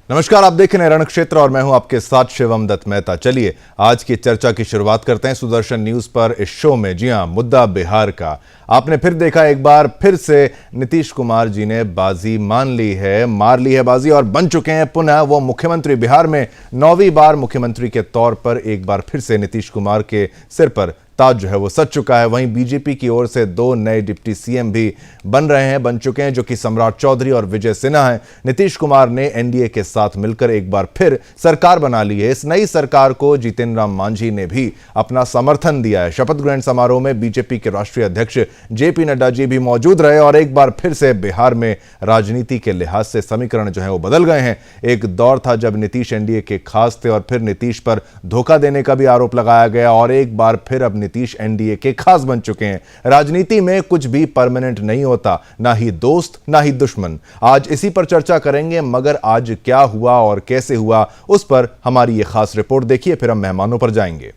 नमस्कार, आप देख रहे हैं रण क्षेत्र और मैं हूं आपके साथ शिवम दत्त मेहता। चलिए आज की चर्चा की शुरुआत करते हैं सुदर्शन न्यूज पर इस शो में। जी हां, मुद्दा बिहार का। आपने फिर देखा, एक बार फिर से नीतीश कुमार जी ने बाजी मान ली है, मार ली है बाजी और बन चुके हैं पुनः वो मुख्यमंत्री। बिहार में 9वीं बार मुख्यमंत्री के तौर पर एक बार फिर से नीतीश कुमार के सिर पर ताज जो है वो सज चुका है। वहीं बीजेपी की ओर से 2 नए डिप्टी सीएम भी बन चुके हैं, जो कि सम्राट चौधरी और विजय सिन्हा हैं। नीतीश कुमार ने एनडीए के साथ मिलकर एक बार फिर सरकार बना ली है। इस नई सरकार को जीतन राम मांझी ने भी अपना समर्थन दिया है। शपथ ग्रहण समारोह में बीजेपी के राष्ट्रीय अध्यक्ष जेपी नड्डा जी भी मौजूद रहे और एक बार फिर से बिहार में राजनीति के लिहाज से समीकरण जो है वो बदल गए हैं। एक दौर था जब नीतीश एनडीए के खास थे और फिर नीतीश पर धोखा देने का भी आरोप लगाया गया और एक बार फिर अब नीतीश एनडीए के खास बन चुके हैं। राजनीति में कुछ भी परमानेंट नहीं होता, ना ही दोस्त ना ही दुश्मन। आज इसी पर चर्चा करेंगे, मगर आज क्या हुआ और कैसे हुआ उस पर हमारी ये खास रिपोर्ट देखिए, फिर हम मेहमानों पर जाएंगे।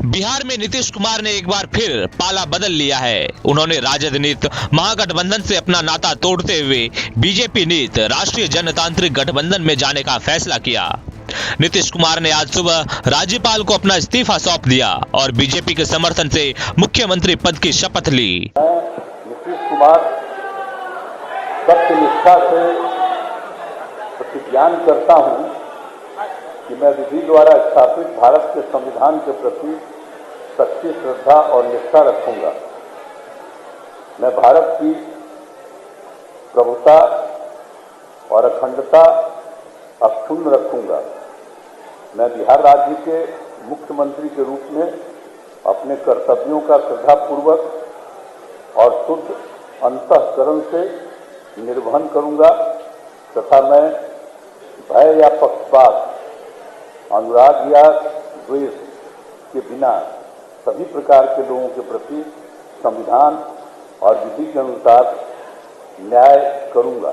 बिहार में नीतीश कुमार ने एक बार फिर पाला बदल लिया है। उन्होंने राजद नीत महागठबंधन से अपना नाता तोड़ते हुए बीजेपी नीत राष्ट्रीय जनतांत्रिक गठबंधन में जाने का फैसला किया। नीतीश कुमार ने आज सुबह राज्यपाल को अपना इस्तीफा सौंप दिया और बीजेपी के समर्थन से मुख्यमंत्री पद की शपथ ली। नीतीश कुमार सत्यनिष्ठा से प्रतिज्ञान करता हूं कि मैं विधि द्वारा स्थापित भारत के संविधान के प्रति सच्ची श्रद्धा और निष्ठा रखूंगा। मैं भारत की प्रभुता और अखंडता अक्षुण्ण रखूंगा। मैं बिहार राज्य के मुख्यमंत्री के रूप में अपने कर्तव्यों का श्रद्धापूर्वक और शुद्ध अंतःकरण से निर्वहन करूंगा तथा मैं भय या पक्षपात, अनुराग या द्वेष के बिना सभी प्रकार के लोगों के प्रति संविधान और विधि के अनुसार न्याय करूंगा।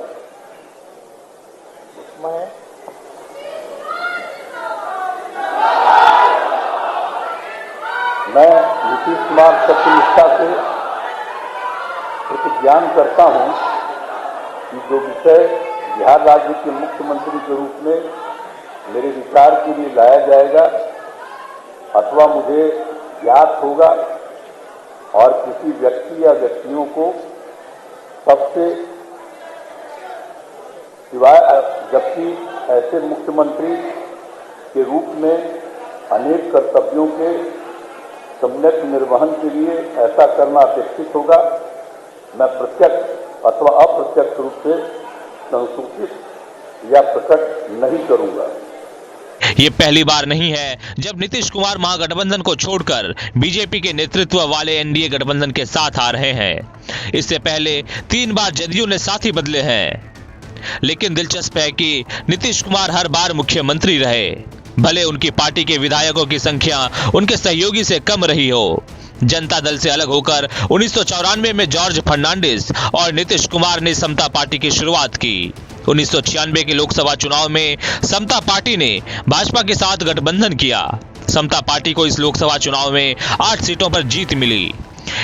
मैं नीतीश कुमार सत्यनिष्ठा से प्रतिज्ञान करता हूं कि जो विषय बिहार राज्य के मुख्यमंत्री के रूप में मेरे विचार के लिए लाया जाएगा अथवा मुझे ज्ञात होगा और किसी व्यक्ति या व्यक्तियों को सबसे सिवाय, जबकि ऐसे मुख्यमंत्री के रूप में अनेक कर्तव्यों के सम्यक निर्वहन के लिए ऐसा करना अपेक्षित होगा, मैं प्रत्यक्ष अथवा अप्रत्यक्ष रूप से संसूचित या प्रकट नहीं करूंगा। ये पहली बार नहीं है जब नीतीश कुमार महागठबंधन को छोड़कर बीजेपी के नेतृत्व वाले एनडीए गठबंधन के साथ आ रहे हैं। इससे पहले 3 बार जदयू ने साथी बदले हैं, लेकिन दिलचस्प है कि नीतीश कुमार हर बार मुख्यमंत्री रहे, भले उनकी पार्टी के विधायकों की संख्या उनके सहयोगी से कम रही हो। जनता दल से अलग होकर 1994 में जॉर्ज फर्नांडिस और नीतीश कुमार ने समता पार्टी की शुरुआत की। 1996 के लोकसभा चुनाव में समता पार्टी ने भाजपा के साथ गठबंधन किया। समता पार्टी को इस लोकसभा चुनाव में 8 सीटों पर जीत मिली।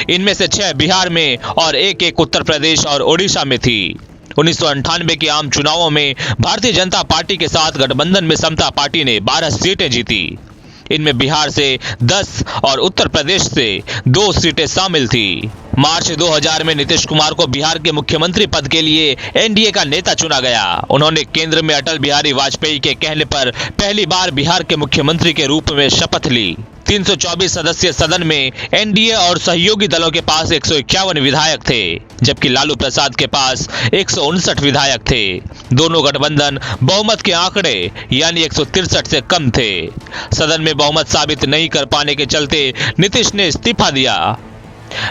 इनमें से 6 बिहार में और एक उत्तर प्रदेश और ओडिशा में थी। 1998 के आम चुनावों में भारतीय जनता पार्टी के साथ गठबंधन में समता पार्टी ने 12 सीटें जीती। इनमें बिहार से 10 और उत्तर प्रदेश से 2 सीटें शामिल थी। मार्च 2000 में नीतीश कुमार को बिहार के मुख्यमंत्री पद के लिए एनडीए का नेता चुना गया। उन्होंने केंद्र में अटल बिहारी वाजपेयी के कहने पर पहली बार बिहार के मुख्यमंत्री के रूप में शपथ ली। 324 सदस्यीय सदन में एनडीए और सहयोगी दलों के पास 151 विधायक थे, जबकि लालू प्रसाद के पास 159 विधायक थे। दोनों गठबंधन बहुमत के आंकड़े यानी 163 से कम थे। सदन में बहुमत साबित नहीं कर पाने के चलते नीतीश ने इस्तीफा दिया।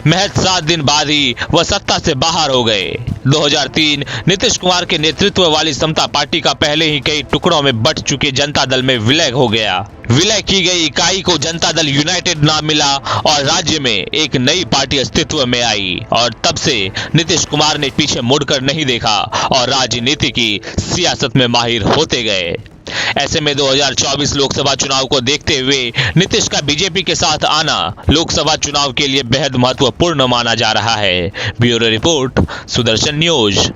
महज 7 दिन बाद ही वह सत्ता से बाहर हो गए। 2003 नीतीश कुमार के नेतृत्व वाली समता पार्टी का पहले ही कई टुकड़ों में बंट चुके जनता दल में विलय हो गया। विलय की गई इकाई को जनता दल यूनाइटेड नाम मिला और राज्य में एक नई पार्टी अस्तित्व में आई और तब से नीतीश कुमार ने पीछे मुड़कर नहीं देखा और राजनीति की सियासत में माहिर होते गए। ऐसे में 2024 लोकसभा चुनाव को देखते हुए नीतीश का बीजेपी के साथ आना लोकसभा चुनाव के लिए बेहद महत्वपूर्ण माना जा रहा है। Bureau report, Sudarshan news.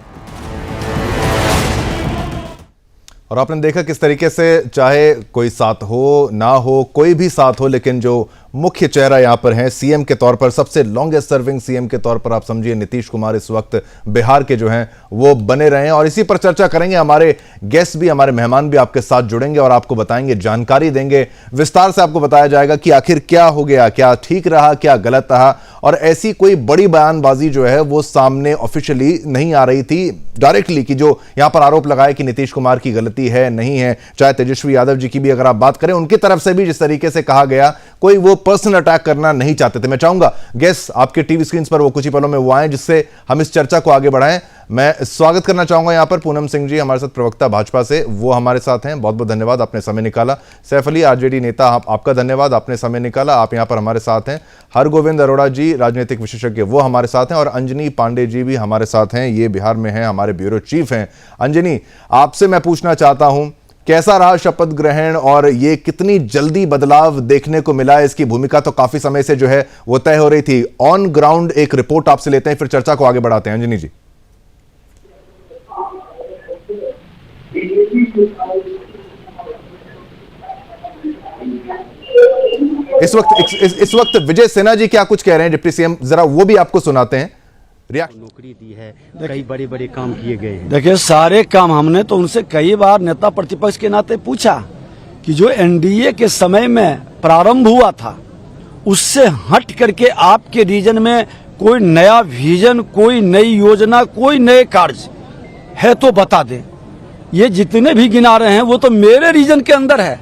और आपने देखा किस तरीके से चाहे कोई साथ हो ना हो, कोई भी साथ हो, लेकिन जो मुख्य चेहरा यहां पर है सीएम के तौर पर, सबसे लॉन्गेस्ट सर्विंग सीएम के तौर पर आप समझिए नीतीश कुमार इस वक्त बिहार के जो हैं वो बने रहे हैं। और इसी पर चर्चा करेंगे। हमारे गेस्ट भी, हमारे मेहमान भी आपके साथ जुड़ेंगे और आपको बताएंगे, जानकारी देंगे, विस्तार से आपको बताया जाएगा कि आखिर क्या हो गया, क्या ठीक रहा, क्या गलत रहा। और ऐसी कोई बड़ी बयानबाजी जो है वो सामने ऑफिशियली नहीं आ रही थी डायरेक्टली, कि जो यहां पर आरोप लगाए कि नीतीश कुमार की गलती है, नहीं है। चाहे तेजस्वी यादव जी की भी अगर आप बात करें, उनकी तरफ से भी जिस तरीके से कहा गया, कोई वो पर्सनल अटैक करना नहीं चाहते थे। मैं चाहूंगा गेस्ट आपके टीवी स्क्रीन पर वो कुछ ही पलों में वो आए जिससे हम इस चर्चा को आगे बढ़ाएं। मैं स्वागत करना चाहूंगा यहां पर पूनम सिंह जी, हमारे साथ प्रवक्ता भाजपा से, वो हमारे साथ हैं। बहुत बहुत धन्यवाद, आपने समय निकाला। सैफ अली, आरजेडी नेता, आपका धन्यवाद, आपने समय निकाला, आप यहां पर हमारे साथ हैं। हरगोविंद अरोड़ा जी, राजनीतिक विशेषज्ञ, वो हमारे साथ हैं। और अंजनी पांडे जी भी हमारे साथ हैं, ये बिहार में हैं, हमारे ब्यूरो चीफ हैं। अंजनी, आपसे मैं पूछना चाहता हूं, कैसा रहा शपथ ग्रहण और ये कितनी जल्दी बदलाव देखने को मिला? इसकी भूमिका तो काफी समय से जो है वो तय हो रही थी। ऑन ग्राउंड एक रिपोर्ट आपसे लेते हैं, फिर चर्चा को आगे बढ़ाते हैं। अंजनी जी। इस वक्त विजय सिन्हा जी क्या कुछ कह रहे हैं, डिप्टी सीएम, जरा वो भी आपको सुनाते हैं। नौकरी दी है, कई बड़े बड़े काम किए गए हैं। देखिए, सारे काम हमने तो उनसे कई बार नेता प्रतिपक्ष के नाते पूछा कि जो एनडीए के समय में प्रारंभ हुआ था उससे हट करके आपके रीजन में कोई नया विजन, कोई नई योजना, कोई नए कार्य है तो बता दें। ये जितने भी गिना रहे हैं वो तो मेरे रीजन के अंदर है।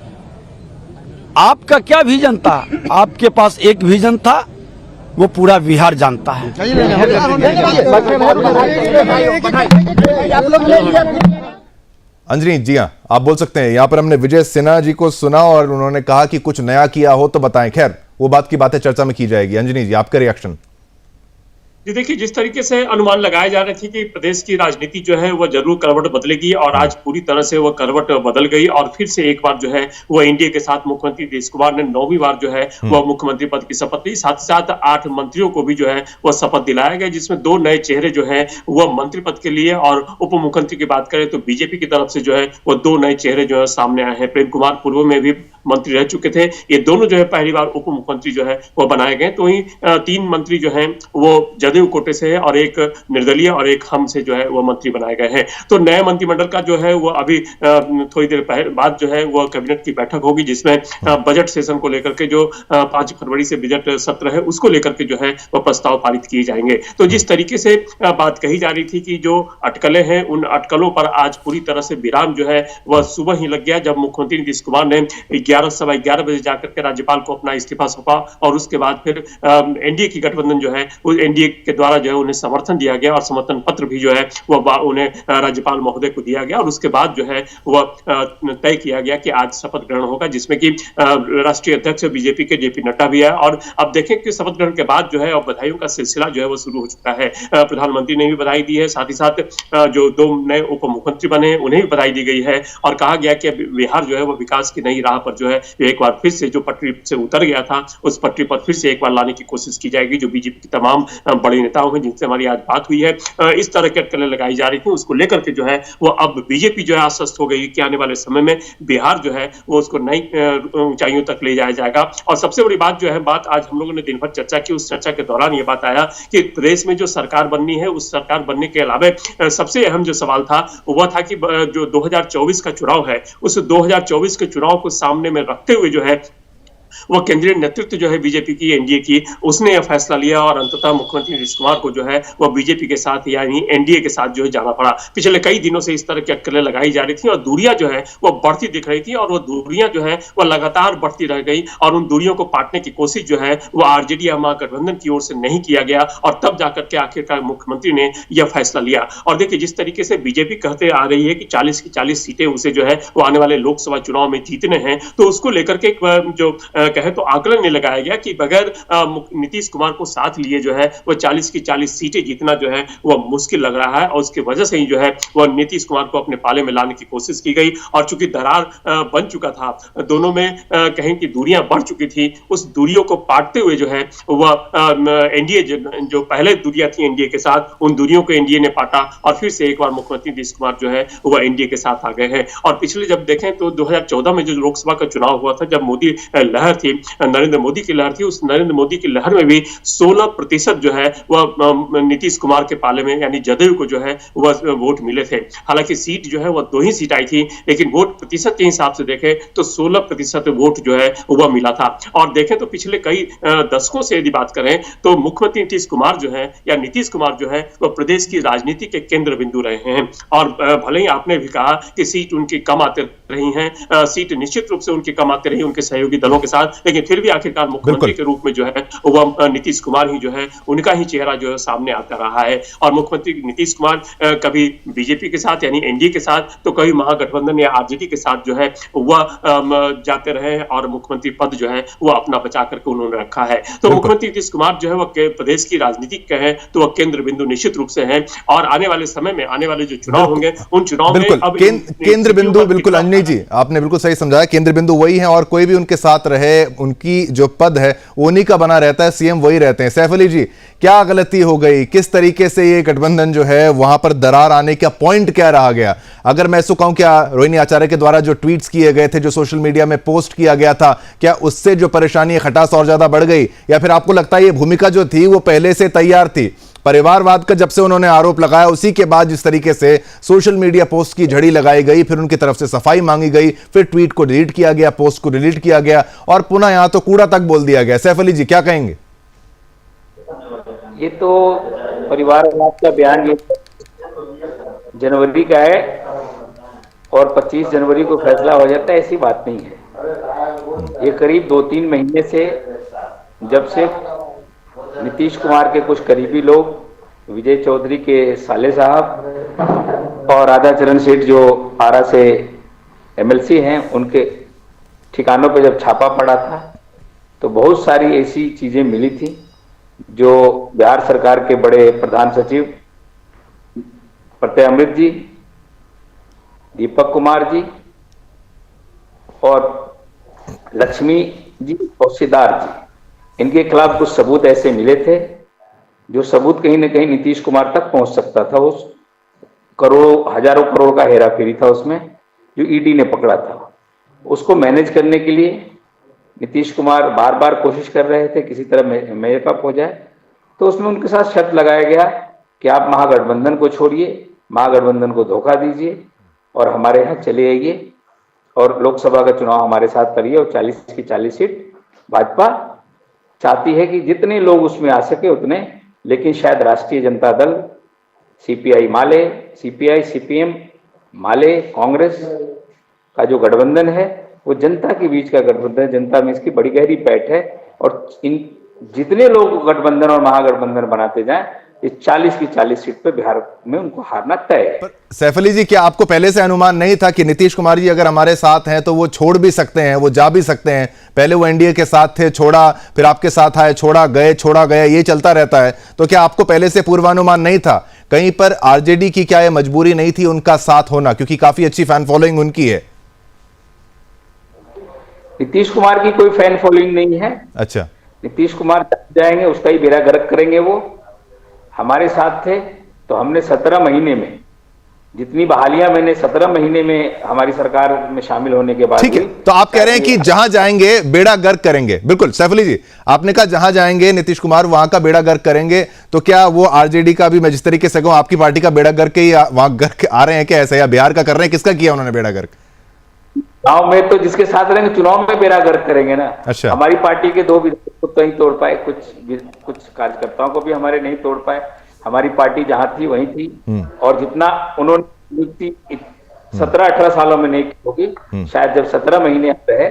आपका क्या विजन था? आपके पास एक विजन था, वो पूरा बिहार जानता है। अंजनी जी, हाँ, आप बोल सकते हैं। यहां पर हमने विजय सिन्हा जी को सुना और उन्होंने कहा कि कुछ नया किया हो तो बताएं। खैर, वो बात की बातें चर्चा में की जाएगी। अंजनी जी, आपका रिएक्शन। जी देखिए, जिस तरीके से अनुमान लगाए जा रहे थे कि प्रदेश की राजनीति जो है वह जरूर करवट बदलेगी, और आज पूरी तरह से वह करवट बदल गई और फिर से एक बार जो है वह एनडीए के साथ मुख्यमंत्री नीतीश कुमार ने 9वीं बार जो है वह मुख्यमंत्री पद की शपथ ली। साथ ही साथ 8 मंत्रियों को भी जो है वह शपथ दिलाया गया, जिसमें 2 नए चेहरे जो है वह मंत्री पद के लिए, और उप मुख्यमंत्री की बात करें तो बीजेपी की तरफ से जो है वह 2 नए चेहरे जो है सामने आए हैं। प्रेम कुमार पूर्व में भी मंत्री रह चुके थे, ये दोनों जो है पहली बार उप मुख्यमंत्री जो है वह बनाए गए। तो वही 3 मंत्री जो हैं वो जदयू कोटे से है, और एक निर्दलीय और एक हम से जो है वह मंत्री बनाए गए हैं। तो नए मंत्रिमंडल का जो है वो अभी थोड़ी देर बाद जो है वह कैबिनेट की बैठक होगी, जिसमें बजट सेशन को लेकर के जो 5 फरवरी से बजट सत्र है उसको लेकर के जो है वह प्रस्ताव पारित किए जाएंगे। तो जिस तरीके से बात कही जा रही थी कि जो अटकलें हैं, उन अटकलों पर आज पूरी तरह से विराम जो है वह सुबह ही लग गया, जब मुख्यमंत्री नीतीश कुमार ने 11 बजे जाकर के राज्यपाल को अपना इस्तीफा सौंपा, और उसके बाद फिर एनडीए की गठबंधन जो है वो एनडीए के द्वारा जो है उन्हें समर्थन दिया गया, और समर्थन पत्र भी जो है वह उन्हें राज्यपाल महोदय को दिया गया, और उसके बाद जो है वह तय किया गया कि आज शपथ ग्रहण होगा, जिसमें कि राष्ट्रीय अध्यक्ष बीजेपी के जेपी नड्डा भी है। और अब देखें कि शपथ ग्रहण के बाद जो है और बधाइयों का सिलसिला जो है वो शुरू हो चुका है। प्रधानमंत्री ने भी बधाई दी है, साथ ही साथ जो 2 नए उप मुख्यमंत्री बने उन्हें भी बधाई दी गई है, और कहा गया कि बिहार जो है वो विकास की नई राह पर जो है एक बार फिर से जो पटरी से उतर गया था उस पटरी पर फिर से एक बार लाने की कोशिश की जाएगी। जो बीजेपी की तमाम बड़े नेताओं हैं जिनसे हमारी आज बात हुई है, इस तरह के अटकलें लगाई जा रही थी, उसको लेकर के जो है वो अब बीजेपी जो है आश्वस्त हो गई कि आने वाले समय में बिहार जो है वो उसको नई ऊंचाइयों तक ले जाया जाएगा। और सबसे बड़ी बात जो है, बात आज हम लोगों ने दिन भर चर्चा की, उस चर्चा के दौरान ये बात आया कि प्रदेश में जो सरकार बननी है, उस सरकार बनने के अलावा सबसे अहम जो सवाल था वह था कि जो 2024 का चुनाव है, उस 2024 के चुनाव को सामने में रखते हुए जो है वह केंद्रीय नेतृत्व जो है बीजेपी की, एनडीए की, उसने यह फैसला लिया और अंततः मुख्यमंत्री नीतीश कुमार को जो है वह बीजेपी के साथ यानी एनडीए के साथ जो है जाना पड़ा। पिछले कई दिनों से इस तरह की अटकलें लगाई जा रही थी और दूरियां जो है वह बढ़ती दिख रही थी और वह दूरियां जो है वह लगातार बढ़ती रह गई और उन दूरियों को पाटने की कोशिश जो है वह आरजेडी या महागठबंधन की ओर से नहीं किया गया और तब जाकर के आखिरकार मुख्यमंत्री ने यह फैसला लिया। और देखिए जिस तरीके से बीजेपी कहते आ रही है कि 40 की 40 सीटें उसे जो है वो आने वाले लोकसभा चुनाव में जीतने हैं, तो उसको लेकर के जो कहे तो आकलन ये लगाया गया कि बगैर नीतीश कुमार को साथ लिए जो है वो 40 की 40 सीटें जीतना जो है वह मुश्किल लग रहा है, और उसकी वजह से ही जो है वह नीतीश कुमार को अपने पाले में लाने की कोशिश की गई। और चूंकि दरार बन चुका था, दोनों में कहें कि दूरियां बढ़ चुकी थी, उस दूरियों को पाटते हुए जो है वह एनडीए जो पहले दूरियां थी एनडीए के साथ, उन दूरियों को एनडीए ने पाटा और फिर से एक बार मुख्यमंत्री नीतीश कुमार जो है वह एनडीए के साथ आ गए हैं। और पिछले जब देखें तो 2014 में जो लोकसभा का चुनाव हुआ था, जब मोदी लहर थी, नरेंद्र मोदी की लहर थी, उस नरेंद्र मोदी की लहर में भी 16% जो है वह नीतीश कुमार के पाले में यानी जदयू को जो है वह वोट मिले थे। हालांकि सीट जो है वह 2 ही सीट आई थी, लेकिन वोट प्रतिशत के हिसाब से देखें तो 16% वोट जो है वह मिला था। और देखें तो पिछले कई दशकों से यदि बात करें तो मुख्यमंत्री नीतीश कुमार जो है या नीतीश कुमार जो है वह प्रदेश की राजनीति के केंद्र बिंदु रहे हैं। और भले ही आपने भी कहा कि सीट उनकी कम आते रही हैं, सीट निश्चित रूप से उनकी कम आते रही उनके सहयोगी दलों के साथ, लेकिन फिर भी आखिरकार मुख्यमंत्री के रूप में जो है वह नीतीश कुमार ही जो है उनका ही चेहरा जो है सामने आता रहा है। और मुख्यमंत्री नीतीश कुमार कभी बीजेपी के साथ यानी एनडीए के साथ तो कभी महागठबंधन या आरजेडी के साथ जो है वह जाते रहे और मुख्यमंत्री पद जो है वह अपना बचा करके उन्होंने रखा है। तो मुख्यमंत्री नीतीश कुमार जो है वह प्रदेश की राजनीति कहे तो वह केंद्र बिंदु निश्चित रूप से है। और आने वाले समय में आने वाले जो चुनाव होंगे उन चुनाव में अब केंद्र बिंदु, बिल्कुल अंजनी जी आपने बिल्कुल सही समझाया, केंद्र बिंदु वही है और कोई भी उनके साथ रहे उनकी जो पद है उन्हीं का बना रहता है, सीएम वही रहते हैं। सैफ अली जी, क्या गलती हो गई, किस तरीके से ये गठबंधन जो है वहां पर दरार आने का पॉइंट क्या रहा गया? अगर मैं इसको कहूं, क्या रोहिणी आचार्य के द्वारा जो ट्वीट्स किए गए थे, जो सोशल मीडिया में पोस्ट किया गया था, क्या उससे जो परेशानी खटास और ज्यादा बढ़ गई, या फिर आपको लगता है ये भूमिका जो थी वो पहले से तैयार थी? परिवारवाद का जब से उन्होंने आरोप लगाया उसी के बाद जिस तरीके से सोशल मीडिया पोस्ट की झड़ी लगाई गई, फिर उनकी तरफ से सफाई मांगी गई, फिर ट्वीट को डिलीट किया गया, पोस्ट को डिलीट किया गया और पुनः यहां तो कूड़ा तक बोल दिया गया। सैफ अली जी क्या कहेंगे? ये तो परिवारवाद का बयान ये जनवरी का है और 25 जनवरी को फैसला हो जाता है, ऐसी बात नहीं है। ये करीब 2-3 महीने से, जब से नीतीश कुमार के कुछ करीबी लोग, विजय चौधरी के साले साहब और राधाचरण सेठ जो आरा से एमएलसी हैं, उनके ठिकानों पे जब छापा पड़ा था तो बहुत सारी ऐसी चीजें मिली थी जो बिहार सरकार के बड़े प्रधान सचिव प्रत्यय अमृत जी, दीपक कुमार जी और लक्ष्मी जी और सिद्धार्थ जी, इनके खिलाफ कुछ सबूत ऐसे मिले थे जो सबूत कहीं ना कहीं नीतीश कुमार तक पहुंच सकता था। उस करोड़ों हजारों करोड़ का हेरा फेरी था उसमें, जो ईडी ने पकड़ा था। उसको मैनेज करने के लिए नीतीश कुमार बार बार कोशिश कर रहे थे किसी तरह मेकअप हो जाए, तो उसमें उनके साथ शर्त लगाया गया कि आप महागठबंधन को छोड़िए, महागठबंधन को धोखा दीजिए और हमारे यहाँ चले आइए और लोकसभा का चुनाव हमारे साथ करिए और 40 की 40 सीट भाजपा चाहती है कि जितने लोग उसमें आ सके उतने, लेकिन शायद राष्ट्रीय जनता दल, सीपीआई माले, सीपीआई सीपीएम माले, कांग्रेस का जो गठबंधन है वो जनता के बीच का गठबंधन है, जनता में इसकी बड़ी गहरी पैठ है और इन जितने लोग गठबंधन और महागठबंधन बनाते जाएं, इस 40 की 40 सीट पे बिहार में उनको हारना तय है। सैफ अली जी, क्या आपको पहले से अनुमान नहीं था कि नीतीश कुमार जी अगर हमारे साथ हैं तो वो छोड़ भी सकते हैं, वो जा भी सकते हैं? पहले वो एनडीए के साथ थे, छोड़ा, फिर आपके साथ आए, छोड़ा गया, ये चलता रहता है। तो क्या आपको पहले से पूर्वानुमान नहीं था? कहीं पर आरजेडी की क्या ये मजबूरी नहीं थी उनका साथ होना, क्योंकि काफी अच्छी फैन फॉलोइंग उनकी है? नीतीश कुमार की कोई फैन फॉलोइंग नहीं है। अच्छा, नीतीश कुमार जाएंगे, उसका ही बेड़ा गर्क करेंगे। वो हमारे साथ थे तो हमने 17 महीने में जितनी बहालियां मैंने 17 महीने में हमारी सरकार में शामिल होने के बाद, ठीक है। तो आप कह रहे हैं कि जहां जाएंगे बेड़ा गर्क करेंगे। बिल्कुल सैफ अली जी, आपने कहा जहां जाएंगे नीतीश कुमार वहां का बेड़ा गर्क करेंगे, तो क्या वो आरजेडी का भी, मैं जिस तरीके से कहूं, आपकी पार्टी का बेड़ा गर्क ही वहां गर्क आ रहे हैं क्या ऐसा, या बिहार का कर रहे हैं? किसका किया उन्होंने बेड़ा गर्क? गाँव में तो जिसके साथ रहेंगे चुनाव में बेड़ा गर्क करेंगे ना। अच्छा। हमारी पार्टी के 2 विधायक को तो नहीं तोड़ पाए, कुछ कार्यकर्ताओं को भी हमारे नहीं तोड़ पाए। हमारी पार्टी जहां थी वहीं थी और जितना उन्होंने नियुक्ति 17-18 सालों में नहीं की होगी, शायद जब 17 महीने रहे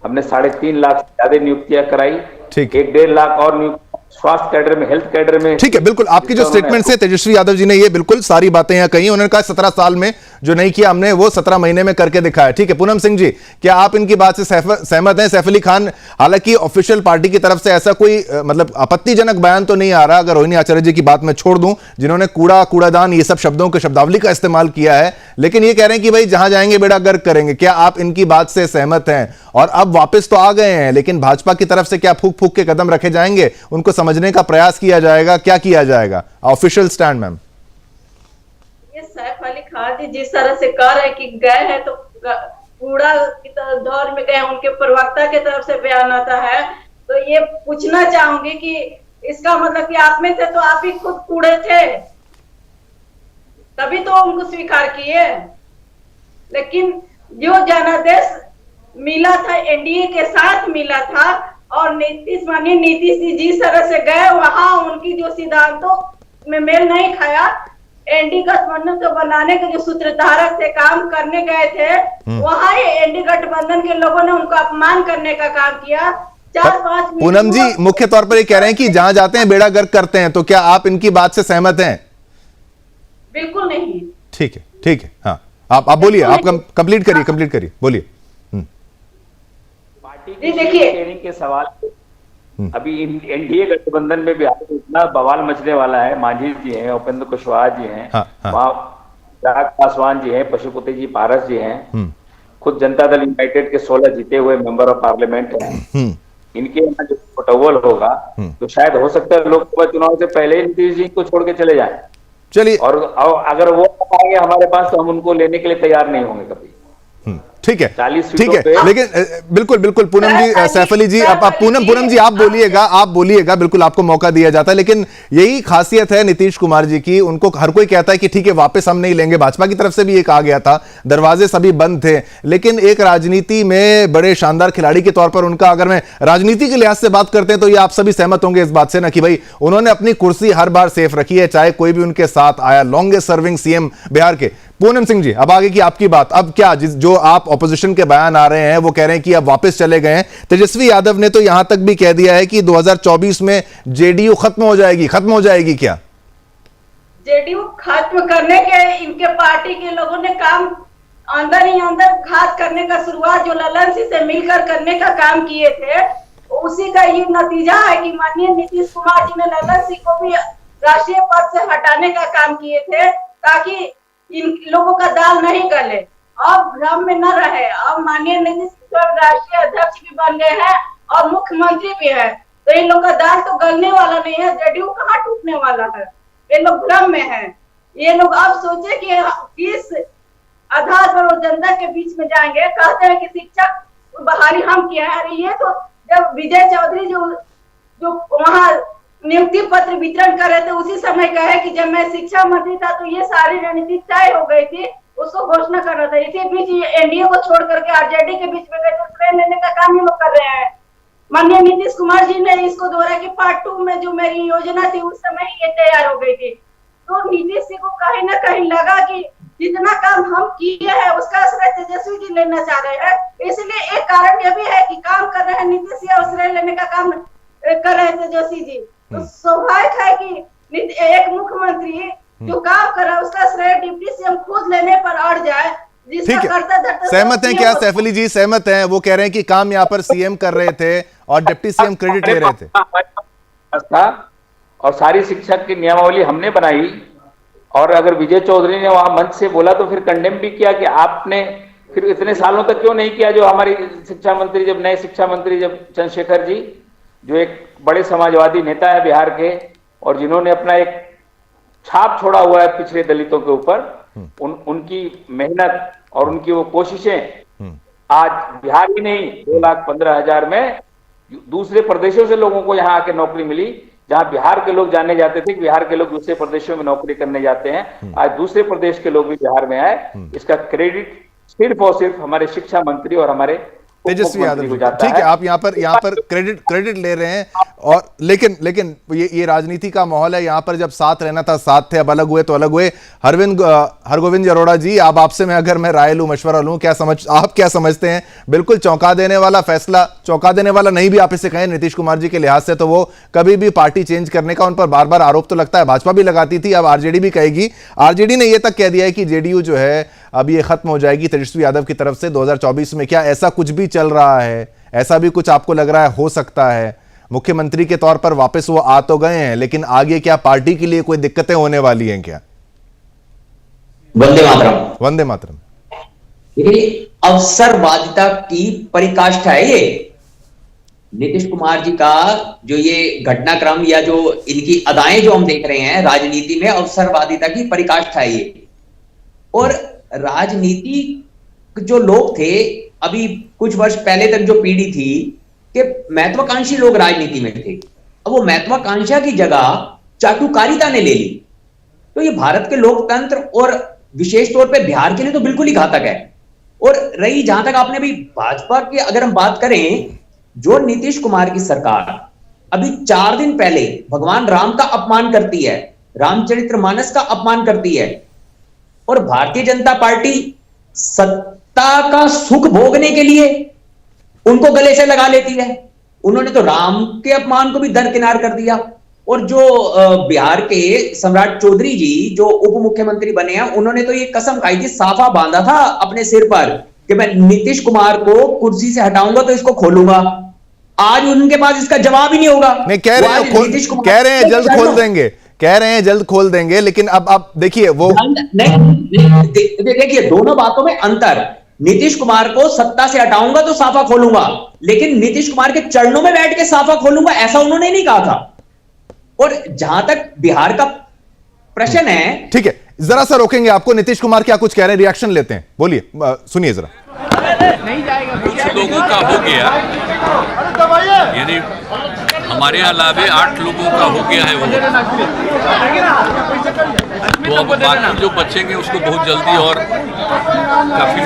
हमने 3.5 लाख से ज्यादा नियुक्तियां कराई, 1-1.5 लाख और नियुक्ति स्वास्थ्य कैडर में, हेल्थ कैडर में। ठीक है, बिल्कुल आपकी जो स्टेटमेंट है तेजस्वी यादव जी ने ये बिल्कुल सारी बातें यहाँ कही। उन्होंने कहा 17 साल में जो नहीं किया हमने वो 17 महीने में करके दिखाया। ठीक है, पूनम सिंह जी, क्या आप इनकी बात से सहमत हैं? सैफ अली खान, हालांकि ऑफिशियल पार्टी की तरफ से ऐसा कोई मतलब आपत्तिजनक बयान तो नहीं आ रहा, अगर रोहिणी आचार्य जी की बात में छोड़ दूं, जिन्होंने कूड़ादान ये सब शब्दों के शब्दावली का इस्तेमाल किया है, लेकिन ये कह रहे हैं कि भाई जहां जाएंगे बेड़ा गर्क करेंगे। क्या आप इनकी बात से सहमत हैं? और अब वापस तो आ गए हैं, लेकिन भाजपा की तरफ से क्या फूक फूक के कदम रखे जाएंगे, उनको समझने का प्रयास किया जाएगा, क्या किया जाएगा? Official stand ma'am. ये सैफ अली खान जी जिस तरह से कह रहे हैं कि गए हैं तो कूड़ा की दौर में गए, उनके प्रवक्ता की तरफ से बयान आता है, तो ये पूछना चाहूंगी कि इसका मतलब कि आप में थे तो आप ही खुद कूड़े थे, तभी तो उनको स्वीकार किए। लेकिन जो जनादेश मिला था एनडीए के साथ मिला था, और माननीय नीतीश जी जिस तरह से गए वहां उनकी जो सिद्धांतों में मेल नहीं खाया, एनडीए गठबंधन को बनाने के जो सूत्रधारक थे, काम करने गए थे, वहां एनडीए गठबंधन के लोगों ने उनको अपमान करने का काम किया। 4-5 पूनम जी मुख्य तौर पर ये कह रहे हैं कि जहां जाते हैं बेड़ा गर्क करते हैं, तो क्या आप इनकी बात से सहमत हैं? बिल्कुल नहीं। ठीक है, ठीक है, हाँ आप बोलिए, आप कंप्लीट करिए, बोलिए। पार्टी की शेयरिंग के सवाल अभी एनडीए गठबंधन में बिहार में इतना बवाल मचने वाला है। मांझी जी हैं, उपेंद्र कुशवाहा जी हैं, वहां चिराग पासवान जी हैं, पशुपति जी पारस जी हैं, खुद जनता दल यूनाइटेड के 16 जीते हुए मेंबर ऑफ पार्लियामेंट हैं। इनके यहाँ जो प्रोटोकॉल होगा तो शायद हो सकता है लोकसभा चुनाव से पहले ही नीतीश जी को छोड़ के चले जाएं। चलिए, और अगर वो आएंगे हमारे पास तो हम उनको लेने के लिए तैयार नहीं होंगे कभी। ठीक है, 40 ठीक है, लेकिन बिल्कुल पूनम जी, सैफ अली जी, अब पूनम जी आप बोलिएगा, बिल्कुल आपको मौका दिया जाता है। लेकिन यही खासियत है नीतीश कुमार जी की, उनको हर कोई कहता है कि ठीक है वापस हम नहीं लेंगे। भाजपा की तरफ से भी ये कहा गया था, दरवाजे सभी बंद थे, लेकिन एक राजनीति में बड़े शानदार खिलाड़ी के तौर पर उनका, अगर मैं राजनीति के लिहाज से बात करते हैं तो ये आप सभी सहमत होंगे इस बात से ना कि भाई उन्होंने अपनी कुर्सी हर बार सेफ रखी है, चाहे कोई भी उनके साथ आया। लॉन्गेस्ट सर्विंग सीएम बिहार के। पूनम सिंह जी, अब आगे की आपकी बात। अब क्या जो आप ऑपोजिशन के बयान आ रहे हैं वो कह रहे हैं कि अब वापस चले गए हैं। तेजस्वी यादव ने तो यहां तक भी कह दिया है कि 2024 में जेडीयू खत्म हो जाएगी क्या? जेडीयू खत्म करने के इनके पार्टी के लोगों ने काम अंदर ही अंदर घात करने का शुरुआत जो ललन सिंह से मिलकर करने का काम किए थे, उसी का ये नतीजा है कि माननीय नीतीश कुमार जी ने ललन सिंह को भी राष्ट्रीय पद से हटाने का काम किए थे, ताकि इन लोगों का दाल नहीं गले। अब भ्रम में न रहे। अब माननीय नीतीश कुमार राष्ट्रीय अध्यक्ष भी बन गए हैं और मुख्यमंत्री भी है, तो इन लोग का दाल तो गलने वाला नहीं है। जेडीयू कहाँ टूटने वाला है? ये लोग भ्रम में हैं। ये लोग अब सोचे कि किस आधार पर वो जनता के बीच में जाएंगे। कहते हैं कि शिक्षक बहाली हम किए हैं। अरे ये तो जब विजय चौधरी जो वहाँ नियुक्ति पत्र वितरण कर रहे थे, उसी समय कहे कि जब मैं शिक्षा मंत्री था तो ये सारी रणनीति तय हो गई थी, उसको घोषणा कर रहा था। इसी बीच एनडीए को छोड़ करके आरजेडी के बीच में गए तो श्रेय लेने का काम ये लोग कर रहे हैं। माननीय नीतीश कुमार जी ने इसको दोहराया कि पार्ट 2 में जो मेरी योजना थी उस समय ये तैयार हो गई थी। तो नीतीश जी को कहीं ना कहीं लगा कि जितना काम हम किए हैं उसका श्रेय तेजस्वी जी लेना चाह रहे हैं। इसलिए एक कारण यह भी है कि काम कर रहे हैं नीतीश जी और श्रेय लेने का काम कर रहे हैं तेजस्वी जी। तो स्वाभाविक है कि एक मुख्यमंत्री जो काम कर रहा है उसका श्रेय डिप्टी सीएम खुद लेने पर अड़ जाए। ठीक है, सहमत हैं क्या सैफ अली जी? सहमत हैं? वो कह रहे हैं कि काम यहाँ पर सीएम कर रहे थे और डिप्टी सीएम क्रेडिट ले रहे थे। और सारी शिक्षक की नियमावली हमने बनाई, और अगर विजय चौधरी ने वहां मंच से बोला तो फिर कंडेम भी किया कि आपने फिर इतने सालों तक क्यों नहीं किया। जो हमारी शिक्षा मंत्री, जब नए शिक्षा मंत्री जब चंद्रशेखर जी, जो एक बड़े समाजवादी नेता है बिहार के और जिन्होंने अपना एक छाप छोड़ा हुआ है पिछड़े दलितों के ऊपर, उनकी मेहनत और उनकी वो कोशिशें आज बिहार ही नहीं 2,15,000 में दूसरे प्रदेशों से लोगों को यहाँ आके नौकरी मिली। जहां बिहार के लोग जाने जाते थे कि बिहार के लोग दूसरे प्रदेशों में नौकरी करने जाते हैं, आज दूसरे प्रदेश के लोग भी बिहार में आए। इसका क्रेडिट सिर्फ और सिर्फ हमारे शिक्षा मंत्री और हमारे तेजस्वी यादव जी। ठीक है, आप यहाँ पर क्रेडिट ले रहे हैं और लेकिन ये राजनीति का माहौल है, यहां पर जब साथ रहना था साथ थे, अब अलग हुए तो अलग हुए। हरगोविंद अरोड़ा जी, अब आपसे अगर मैं राय लूं, मशवरा लूं, आप क्या समझते हैं? बिल्कुल चौंका देने वाला फैसला, चौंका देने वाला नहीं भी आप इसे कहें नीतीश कुमार जी के लिहाज से, तो वो कभी भी पार्टी चेंज करने का उन पर बार बार आरोप तो लगता है, भाजपा भी लगाती थी, अब आरजेडी भी कहेगी। आरजेडी ने यह तक कह दिया है कि जेडीयू जो है अब ये खत्म हो जाएगी तेजस्वी यादव की तरफ से 2024 में। क्या ऐसा कुछ भी चल रहा है? ऐसा भी कुछ आपको लग रहा है हो सकता है? मुख्यमंत्री के तौर पर वापस वो आ तो गए हैं, लेकिन आगे क्या पार्टी के लिए कोई दिक्कतें होने वाली हैं क्या? वंदे मातरम। वंदे मातरम। देखिए, अवसरवादिता की पराकाष्ठा है ये। नीतीश कुमार जी का जो ये घटनाक्रम या जो इनकी अदाएं जो हम देख रहे हैं राजनीति में, अवसरवादिता की पराकाष्ठा है ये। और राजनीति जो लोग थे अभी कुछ वर्ष पहले तक जो पीढ़ी थी कि महत्वाकांक्षी लोग राजनीति में थे, अब वो महत्वाकांक्षा की जगह चाटुकारिता ने ले ली। तो ये भारत के लोकतंत्र और विशेष तौर पे बिहार के लिए तो बिल्कुल ही घातक है। और रही जहां तक आपने अभी भाजपा की अगर हम बात करें, जो नीतीश कुमार की सरकार अभी 4 दिन पहले भगवान राम का अपमान करती है, रामचरितमानस का अपमान करती है, और भारतीय जनता पार्टी सत्ता का सुख भोगने के लिए उनको गले से लगा लेती है। उन्होंने तो राम के अपमान को भी दरकिनार कर दिया। और जो बिहार के सम्राट चौधरी जी जो उप मुख्यमंत्री बने हैं, उन्होंने तो ये कसम खाई थी, साफा बांधा था अपने सिर पर कि मैं नीतीश कुमार को कुर्सी से हटाऊंगा तो इसको खोलूंगा। आज उनके पास इसका जवाब ही नहीं होगा। नहीं, कह रहे हैं जल्द खोल देंगे, कह रहे हैं जल्द खोल देंगे, लेकिन अब देखिए वो देखिए दोनों बातों में अंतर। नीतीश कुमार को सत्ता से हटाऊंगा तो साफा खोलूंगा, लेकिन नीतीश कुमार के चरणों में बैठ के साफा खोलूंगा ऐसा उन्होंने नहीं कहा था। और जहां तक बिहार का प्रश्न है, ठीक है, जरा सा रोकेंगे आपको। नीतीश कुमार क्या कुछ कह रहे हैं, रिएक्शन लेते हैं, बोलिए, सुनिए जरा। कुछ लोगों का हो गया, यानी हमारे अलावे 8 लोगों का हो गया है वो, तो अब बाकी जो बचेंगे उसको बहुत जल्दी और काफी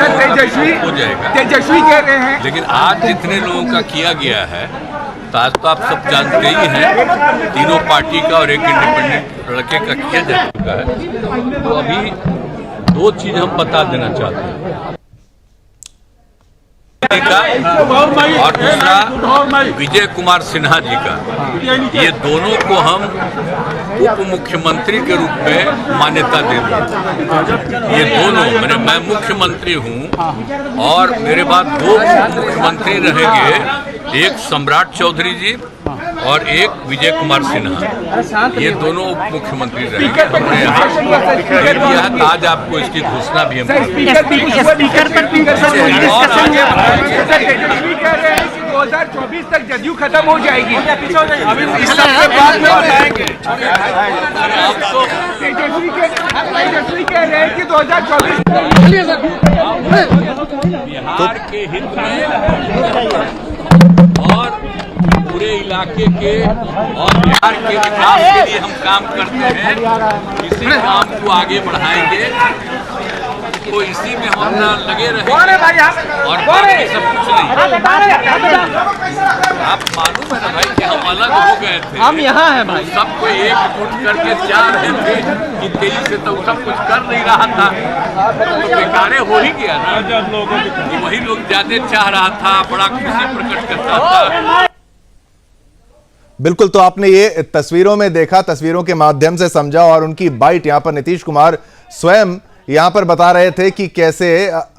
हो जाएगा। तेजस्वी कह रहे हैं, लेकिन आज जितने लोगों का किया गया है, तो आज तो आप सब जानते ही हैं, तीनों पार्टी का और एक इंडिपेंडेंट लड़के का किया जा चुका है। तो अभी 2 चीज हम बता देना चाहते हैं का, और दूसरा विजय कुमार सिन्हा जी का। ये दोनों को हम उप मुख्यमंत्री के रूप में मान्यता देते। ये दोनों, मैं मुख्यमंत्री हूं और मेरे बाद 2 मुख्यमंत्री रहेंगे, एक सम्राट चौधरी जी और एक विजय कुमार सिन्हा। ये दोनों उप मुख्यमंत्री रहेंगे। हमने यहाँ दिया, आज आपको इसकी घोषणा भी हम 2024 तक जदयू खत्म हो जाएगी। अभी इस सबके बाद में बताएंगे। तेजस्वी कह रहे हैं कि 2024 बिहार के हित में और पूरे इलाके के और बिहार के विकास के लिए हम काम करते हैं। इसी काम को आगे बढ़ाएंगे, तो इसी में हम अपना लगे रहेंगे और बाकी सब कुछ नहीं। आप मालूम है ना भाई कि हम अलग हो गए थे, हम यहाँ हैं भाई, सबको एकजुट करके जा रहे थे कि तेजी से तो सब कुछ कर नहीं रहा था, तो बेकारे हो ही गया ना। कि वही लोग ज्यादा चाह रहा था, बड़ा खुशी प्रकट करता था। बिल्कुल, तो आपने ये तस्वीरों में देखा, तस्वीरों के माध्यम से समझा, और उनकी बाइट यहां पर नीतीश कुमार स्वयं यहां पर बता रहे थे कि कैसे,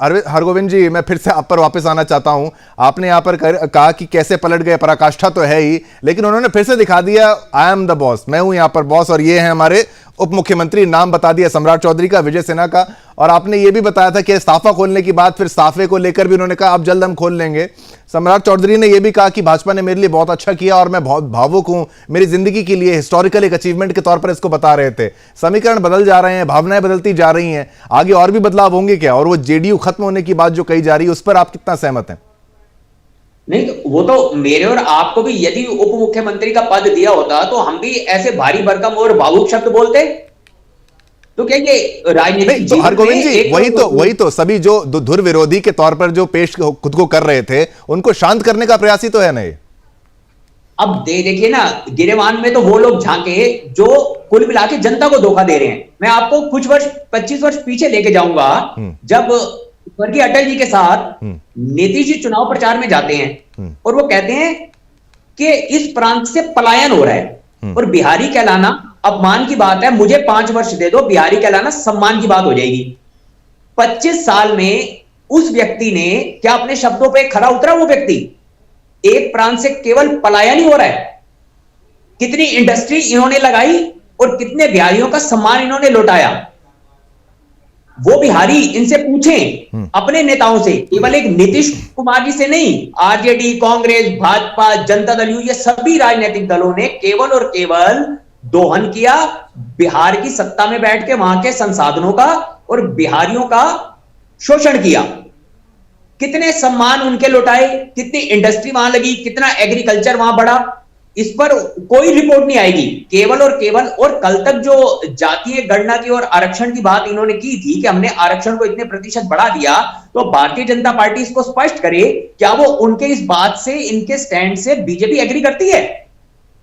हरगोविंद जी मैं फिर से आप पर वापस आना चाहता हूं, आपने यहां पर कहा कि कैसे पलट गए, पराकाष्ठा तो है ही, लेकिन उन्होंने फिर से दिखा दिया आई एम द बॉस, मैं हूं यहां पर बॉस, और ये है हमारे उप मुख्यमंत्री। नाम बता दिया सम्राट चौधरी का, विजय सिन्हा का, और आपने ये भी बताया था कि इस्तीफा खोलने की बात, फिर साफे को लेकर भी उन्होंने कहा अब जल्द हम खोल लेंगे। सम्राट चौधरी ने यह भी कहा कि भाजपा ने मेरे लिए बहुत अच्छा किया और मैं बहुत भावुक हूं, मेरी जिंदगी के लिए हिस्टोरिकल एक अचीवमेंट के तौर पर इसको बता रहे थे। समीकरण बदल जा रहे हैं, भावनाएं बदलती जा रही हैं, आगे और भी बदलाव होंगे क्या? और वो जेडीयू खत्म होने की बात जो कही जा रही है, उस पर आप कितना सहमत हैं? नहीं, तो वो तो मेरे और आपको भी यदि उप मुख्यमंत्री का पद दिया होता तो हम भी ऐसे भारी भरकम और भावुक शब्द बोलते। तो क्या ये राजनीतिक तो हरगोविंद जी वही तो सभी जो धुर विरोधी के तौर पर जो पेश खुद को कर रहे थे, उनको शांत करने का प्रयास ही तो है ना ये। अब देखिए ना, गिरेवान में तो वो लोग झांके जो कुल मिला के जनता को धोखा दे रहे हैं। मैं आपको कुछ वर्ष 25 वर्ष पीछे लेके जाऊंगा, जब स्वर्गीय अटल जी के साथ नीतीश जी चुनाव प्रचार में जाते हैं और वो कहते हैं कि इस प्रांत से पलायन हो रहा है और बिहारी कहलाना अपमान की बात है, मुझे 5 वर्ष दे दो, बिहारी कहलाना सम्मान की बात हो जाएगी। 25 साल में उस व्यक्ति ने क्या अपने शब्दों पे खरा उतरा? वो व्यक्ति एक प्रांत से केवल पलायन ही हो रहा है। कितनी इंडस्ट्री इन्होंने लगाई और कितने बिहारियों का सम्मान इन्होंने लौटाया। वो बिहारी इनसे पूछें अपने नेताओं से, केवल एक नीतीश कुमार जी से नहीं, आरजेडी, कांग्रेस, भाजपा, जनता दल यू, ये सभी राजनीतिक दलों ने केवल और केवल दोहन किया बिहार की सत्ता में बैठ के वहां के संसाधनों का और बिहारियों का शोषण किया। कितने सम्मान उनके लौटाए, कितनी इंडस्ट्री वहां लगी, कितना एग्रीकल्चर वहां बढ़ा, इस पर कोई रिपोर्ट नहीं आएगी। केवल और केवल, और कल तक जो जातीय गणना की और आरक्षण की बात इन्होंने की थी कि हमने आरक्षण को इतने प्रतिशत बढ़ा दिया, तो भारतीय जनता पार्टी इसको स्पष्ट करे, क्या वो उनके इस बात से, इनके स्टैंड से बीजेपी एग्री करती है?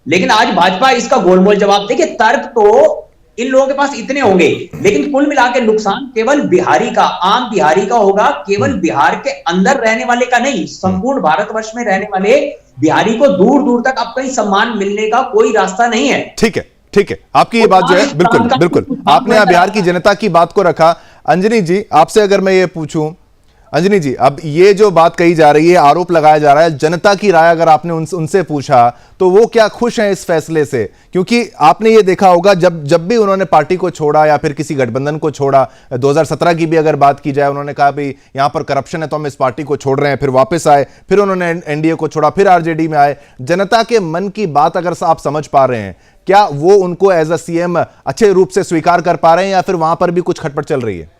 लेकिन आज भाजपा इसका गोलमोल जवाब देखिए, तर्क तो इन लोगों के पास इतने होंगे, लेकिन कुल मिला के नुकसान केवल बिहारी का, आम बिहारी का होगा, केवल बिहार के अंदर रहने वाले का नहीं, संपूर्ण भारतवर्ष में रहने वाले बिहारी को दूर दूर तक अब कहीं सम्मान मिलने का कोई रास्ता नहीं है। ठीक है, ठीक है, आपकी ये बात जो है बिल्कुल बिल्कुल, आपने यहाँ बिहार की जनता की बात को रखा। अंजनी जी, आपसे अगर मैं ये पूछूं, अंजनी जी, अब ये जो बात कही जा रही है, आरोप लगाया जा रहा है, जनता की राय अगर आपने उनसे पूछा तो वो क्या खुश हैं इस फैसले से? क्योंकि आपने ये देखा होगा जब भी उन्होंने पार्टी को छोड़ा या फिर किसी गठबंधन को छोड़ा, 2017 की भी अगर बात की जाए, उन्होंने कहा भाई यहां पर करप्शन है तो हम इस पार्टी को छोड़ रहे हैं, फिर वापस आए, फिर उन्होंने एनडीए को छोड़ा, फिर आरजेडी में आए। जनता के मन की बात अगर आप समझ पा रहे हैं, क्या वो उनको एज अ सीएम अच्छे रूप से स्वीकार कर पा रहे हैं या फिर वहां पर भी कुछ खटपट चल रही है?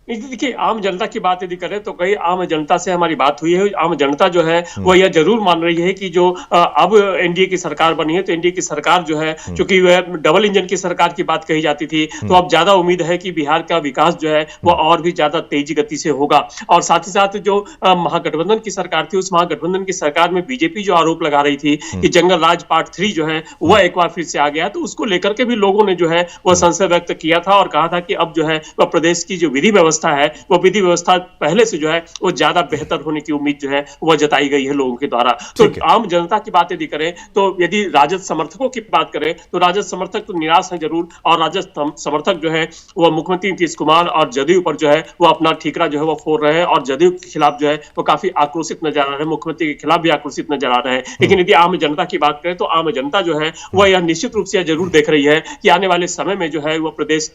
देखिए, आम जनता की बात यदि करें तो कई आम जनता से हमारी बात हुई है। आम जनता जो है वो यह जरूर मान रही है कि जो अब एनडीए की सरकार बनी है, तो एनडीए की सरकार जो है, चूंकि वह डबल इंजन की सरकार की बात कही जाती थी, तो अब ज्यादा उम्मीद है कि बिहार का विकास जो है वो और भी ज्यादा तेजी गति से होगा। और साथ ही साथ जो महागठबंधन की सरकार थी, उस महागठबंधन की सरकार में बीजेपी जो आरोप लगा रही थी कि जंगल राज पार्ट 3 जो है वह एक बार फिर से आ गया, तो उसको लेकर के भी लोगों ने जो है वह संशय व्यक्त किया था और कहा था कि अब जो है वह प्रदेश की जो विधि व्यवस्था है, वो विधि व्यवस्था पहले से जो है वो ज्यादा बेहतर होने की उम्मीद जो है वह जताई गई है लोगों के द्वारा। तो आम जनता की बात यदि करें, तो यदि राजद समर्थकों की बात करें तो राजद समर्थक तो निराश हैं जरूर, और राजद समर्थक जो है वह मुख्यमंत्री नीतीश कुमार और जदयू पर जो है वो अपना ठीकरा जो है वो फोड़ रहे हैं और जदयू के खिलाफ जो है वो काफी आक्रोशित नजर आ रहे हैं, मुख्यमंत्री के खिलाफ भी आक्रोशित नजर आ रहे हैं। लेकिन यदि आम जनता की बात करें तो आम जनता जो है वह यह निश्चित रूप से जरूर देख रही है कि आने वाले समय में जो है वो प्रदेश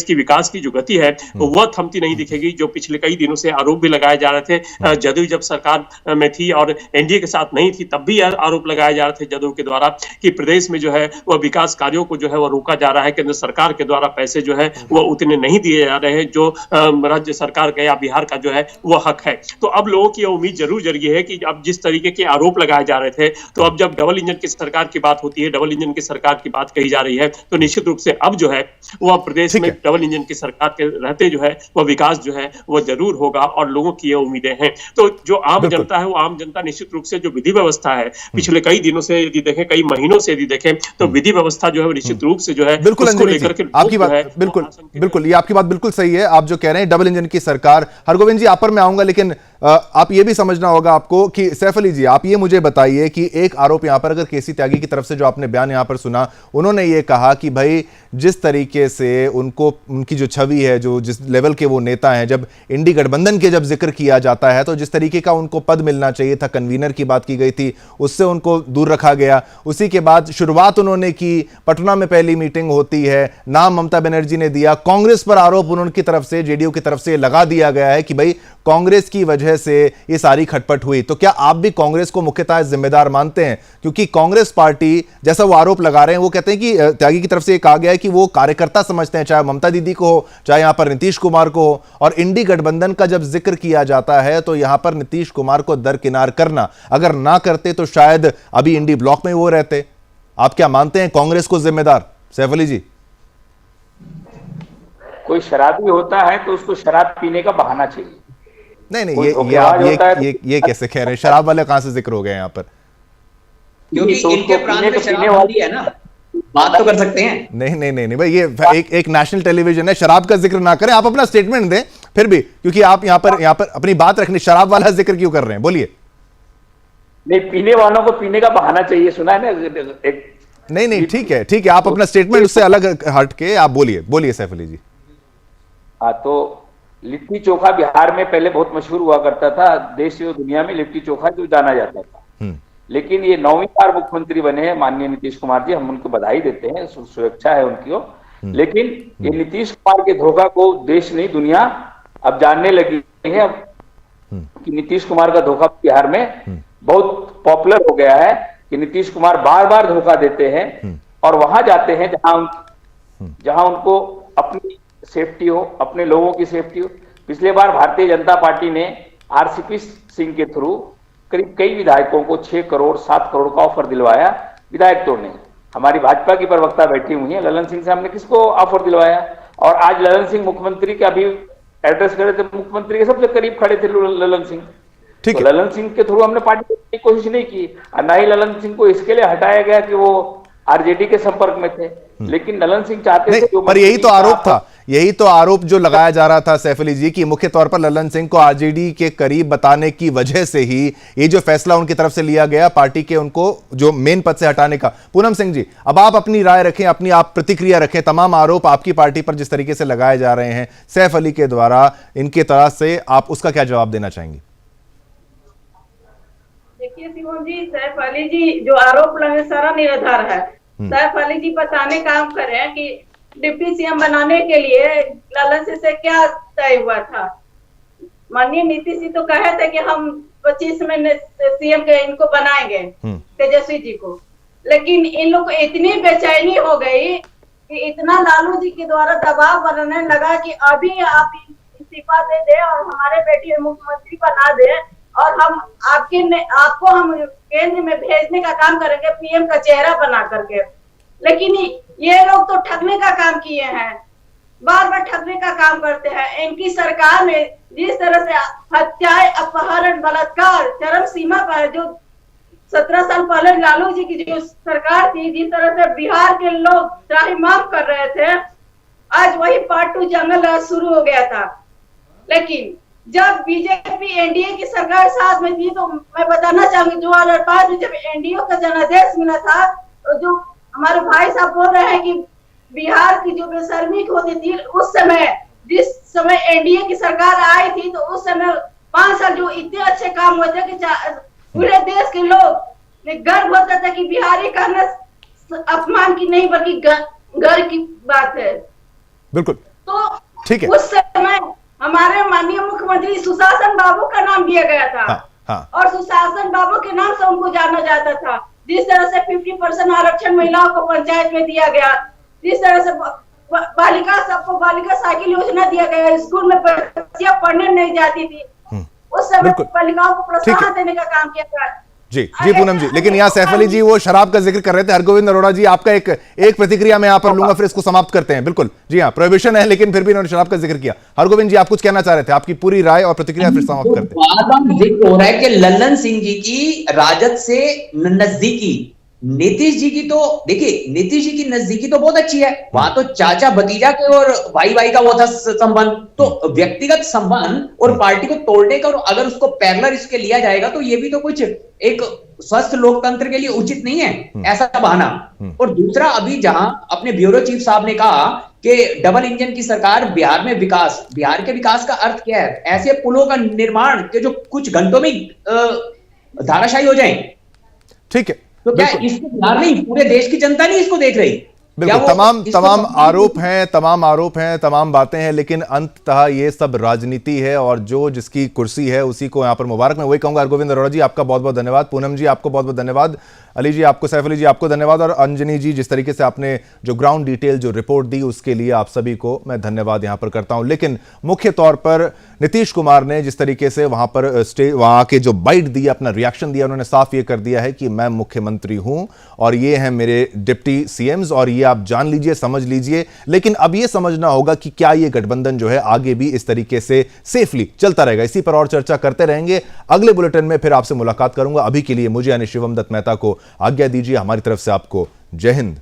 की विकास की जो गति है वह थमती नहीं दिखेगी। जो पिछले कई दिनों से आरोप भी लगाए जा रहे थे, जदयू जब सरकार में थी और एनडीए के साथ नहीं थी, तब भी यह आरोप लगाए जा रहे थे जदयू के द्वारा कि प्रदेश में जो है वह विकास कार्यों को जो है वह रोका जा रहा है, केंद्र सरकार के द्वारा पैसे जो है वह उतने नहीं दिए जा रहे हैं जो राज्य सरकार का या बिहार का जो है वह हक है। तो अब लोगों की उम्मीद जरूर जगी है कि अब जिस तरीके के आरोप लगाए जा रहे थे, तो अब जब डबल इंजन की सरकार की बात होती है, डबल इंजन की सरकार की बात कही जा रही है, तो निश्चित रूप से अब जो है वह प्रदेश में डबल इंजन की सरकार के रहते जो है वह विकास जो है वह जरूर होगा और लोगों की ये उम्मीदें हैं। तो जो आम जनता है, वो आम जनता निश्चित रूप से जो विधि व्यवस्था है, पिछले कई दिनों से यदि देखें, कई महीनों से यदि देखें, तो विधि व्यवस्था जो है वो निश्चित रूप से जो है बिल्कुल उसको लेकर के आपकी बात बिल्कुल ये आपकी बात बिल्कुल सही है। आप जो कह रहे हैं डबल इंजन की सरकार, हरगोविंद जी आप पर मैं आऊंगा, लेकिन आप ये भी समझना होगा आपको कि सैफ अली जी, आप ये मुझे बताइए कि एक आरोप यहां पर अगर केसी त्यागी की तरफ से जो आपने बयान यहां पर सुना, उन्होंने ये कहा कि भाई जिस तरीके से उनको, उनकी जो छवि है, जो जिस लेवल के वो नेता हैं, जब इंडी गठबंधन के जब जिक्र किया जाता है तो जिस तरीके का उनको पद मिलना चाहिए था, कन्वीनर की बात की गई थी, उससे उनको दूर रखा गया। उसी के बाद शुरुआत उन्होंने की, पटना में पहली मीटिंग होती है, नाम ममता बनर्जी ने दिया, कांग्रेस पर आरोप उनकी तरफ से, जेडीयू की तरफ से लगा दिया गया है कि भाई कांग्रेस की वजह से ये सारी खटपट हुई। तो क्या आप भी कांग्रेस को मुख्यतः जिम्मेदार मानते हैं? क्योंकि कांग्रेस पार्टी, जैसा वो आरोप लगा रहे हैं, वो कहते हैं कि त्यागी की तरफ से कहा गया है कि वो कार्यकर्ता समझते हैं, चाहे ममता दीदी को हो, चाहे यहां पर नीतीश कुमार को हो, और इंडी गठबंधन का जब जिक्र किया जाता है तो यहां पर नीतीश कुमार को दरकिनार करना, अगर ना करते तो शायद अभी इंडी ब्लॉक में वो रहते। आप क्या मानते हैं कांग्रेस को जिम्मेदार? सैफ अली जी, कोई शराबी होता है तो उसको शराब पीने का बहाना चाहिए। नहीं, ये कैसे कह रहे हैं? शराब वाले कहां से जिक्र हो गए यहाँ पर? क्योंकि इनके प्रांत में शराब है ना, बात तो कर सकते हैं। नहीं भाई, ये एक नेशनल टेलीविजन है, शराब का जिक्र ना करें। आप अपना स्टेटमेंट दें फिर भी, क्योंकि आप यहाँ पर अपनी बात रखनी, शराब वाला जिक्र क्यों कर रहे हैं, बोलिए। नहीं, पीने वालों को पीने का बहाना चाहिए, सुना है ना एक। नहीं ठीक है, आप अपना स्टेटमेंट उससे अलग हट के आप बोलिए सैफ अली जी। हाँ, तो लिट्टी चोखा बिहार में पहले बहुत मशहूर हुआ करता था, देश और दुनिया में लिट्टी चोखा जो जाना जाता था। लेकिन ये 9वीं बार मुख्यमंत्री बने हैं माननीय नीतीश कुमार जी, हम उनको बधाई देते हैं, शुभेच्छा है उनकी। लेकिन ये नीतीश कुमार के धोखा को देश नहीं दुनिया अब जानने लगी है अब कि नीतीश कुमार का धोखा बिहार में बहुत पॉपुलर हो गया है कि नीतीश कुमार बार बार धोखा देते हैं और वहां जाते हैं जहां उनको अपनी सेफ्टी हो, अपने लोगों की सेफ्टी हो। पिछले बार भारतीय जनता पार्टी ने आरसीपी सिंह के थ्रू करीब कई विधायकों को 6 करोड़ 7 करोड़ का ऑफर दिलवाया, विधायक तो नहीं। हमारी भाजपा की प्रवक्ता बैठी हुई है, ललन सिंह से हमने किसको ऑफर दिलवाया? और आज ललन सिंह मुख्यमंत्री के अभी एड्रेस करे थे, मुख्यमंत्री के सबसे करीब खड़े थे ललन सिंह। ठीक है, ललन सिंह के थ्रू हमने पार्टी की कोशिश नहीं की, और ना ही ललन सिंह को इसके लिए हटाया गया कि वो आरजेडी के संपर्क में थे। लेकिन ललन सिंह चाहते थे, पर यही तो आरोप जो लगाया जा रहा था सैफ अली जी की, मुख्य तौर पर ललन सिंह को आरजेडी के करीब बताने की वजह से ही ये जो फैसला उनकी तरफ से लिया गया पार्टी के उनको जो मेन पद से हटाने का। पूनम सिंह जी, अब आप अपनी राय रखें, अपनी आप प्रतिक्रिया रखें। तमाम आरोप आपकी पार्टी पर जिस तरीके से लगाए जा रहे हैं सैफ अली के द्वारा, इनके तरफ से आप उसका क्या जवाब देना चाहेंगे? देखिए शिवम जी, सैफ अली जी जो आरोप लगे सारा निराधार है। सैफ अली जी बताने काम कर रहे हैं कि डिप्टी सीएम बनाने के लिए ललन सिंह से क्या तय हुआ था। माननीय नीतीश जी तो कहे थे कि हम 25 में सीएम के इनको बनाएंगे, तेजस्वी जी को। लेकिन इन लोग को इतनी बेचैनी हो गई कि इतना लालू जी के द्वारा दबाव बनाने लगा कि अभी आप इस्तीफा दे दे और हमारे बेटी मुख्यमंत्री बना दे और हम आपको हम केंद्र में भेजने का काम करेंगे, पीएम का चेहरा बना करके। लेकिन ये लोग तो ठगने का काम किए हैं, बार बार ठगने का काम करते हैं। इनकी सरकार में जिस तरह से हत्याएं, अपहरण, बलात्कार चरम सीमा पर है, जो 17 साल पहले लालू जी की जो सरकार थी, जिस तरह से बिहार के लोग त्राहिमाम कर रहे थे, आज वही पार्ट 2 जंगल राज शुरू हो गया था। लेकिन जब बीजेपी एनडीए की सरकार साथ में थी, तो मैं बताना चाहूंगी 2005 में जब एनडीए का जनादेश मिला था, तो जो हमारे भाई साहब बोल रहे हैं कि बिहार की जो बेशर्मी होती थी, उस समय जिस समय एनडीए की सरकार आई थी, तो उस समय 5 साल जो इतने अच्छे काम हुए थे कि पूरे देश के लोग गर्व होता था कि बिहारी कहना अपमान की नहीं बल्कि गर्व की बात है। बिल्कुल, तो ठीक है। उस समय हमारे माननीय मुख्यमंत्री सुशासन बाबू का नाम दिया गया था। हाँ। और सुशासन बाबू के नाम से उनको जाना जाता था। जिस तरह से 50% आरक्षण महिलाओं को पंचायत में दिया गया, जिस तरह से सबको बालिका साइकिल योजना दिया गया, स्कूल में बच्चियां पढ़ने नहीं जाती थी, उस समय बालिकाओं को प्रोत्साहन देने का काम किया गया। जी पूनम जी, लेकिन यहाँ सैफ अली जी वो शराब का जिक्र कर रहे थे। हरगोविंद अरोड़ा जी, आपका एक प्रतिक्रिया मैं यहाँ पर लूंगा, फिर इसको समाप्त करते हैं। बिल्कुल जी हाँ, प्रोहिबिशन है लेकिन फिर भी इन्होंने शराब का जिक्र किया। हरगोविंद जी, आप कुछ कहना चाह रहे थे, आपकी पूरी राय और प्रतिक्रिया फिर समाप्त करते हैं। बार-बार जिक्र हो रहा है कि ललन सिंह जी की राजद से नजदीकी, नीतीश जी की तो देखिए, नीतीश जी की नजदीकी तो बहुत अच्छी है, वहां तो चाचा भतीजा के और भाई भाई का वो था संबंध। तो व्यक्तिगत संबंध और पार्टी को तोड़ने का, और अगर उसको पैरेलल इसके लिया जाएगा तो ये भी तो कुछ एक स्वस्थ लोकतंत्र के लिए उचित नहीं है ऐसा बहाना। और दूसरा, अभी जहां अपने ब्यूरो चीफ साहब ने कहा कि डबल इंजन की सरकार, बिहार में विकास, बिहार के विकास का अर्थ क्या है? ऐसे पुलों का निर्माण के जो कुछ घंटों में धाराशायी हो जाए। ठीक है, तो क्या इसको बिहार नहीं, पूरे देश की जनता नहीं इसको देख रही? बिल्कुल, तमाम आरोप हैं, तमाम बातें हैं, लेकिन अंततः ये सब राजनीति है और जो जिसकी कुर्सी है उसी को यहाँ पर मुबारक। मैं वही कहूंगा। हरगोविंद अरोड़ा जी, आपका बहुत बहुत धन्यवाद। पूनम जी, आपको बहुत बहुत धन्यवाद। अली जी आपको, सैफ अली जी आपको धन्यवाद, और अंजनी जी जिस तरीके से आपने जो ग्राउंड डिटेल जो रिपोर्ट दी उसके लिए आप सभी को मैं धन्यवाद यहाँ पर करता हूँ। लेकिन मुख्य तौर पर नीतीश कुमार ने जिस तरीके से वहाँ पर वहाँ के जो बाइट दी, अपना रिएक्शन दिया, उन्होंने साफ ये कर दिया है कि मैं मुख्यमंत्री हूँ और ये हैं मेरे डिप्टी सीएम्स, और ये आप जान लीजिए, समझ लीजिए। लेकिन अब ये समझना होगा कि क्या ये गठबंधन जो है आगे भी इस तरीके से सेफली चलता रहेगा। इसी पर और चर्चा करते रहेंगे। अगले बुलेटिन में फिर आपसे मुलाकात करूंगा। अभी के लिए मुझे यानी शिवम दत्त मेहता को आज्ञा दीजिए। हमारी तरफ से आपको जय हिंद,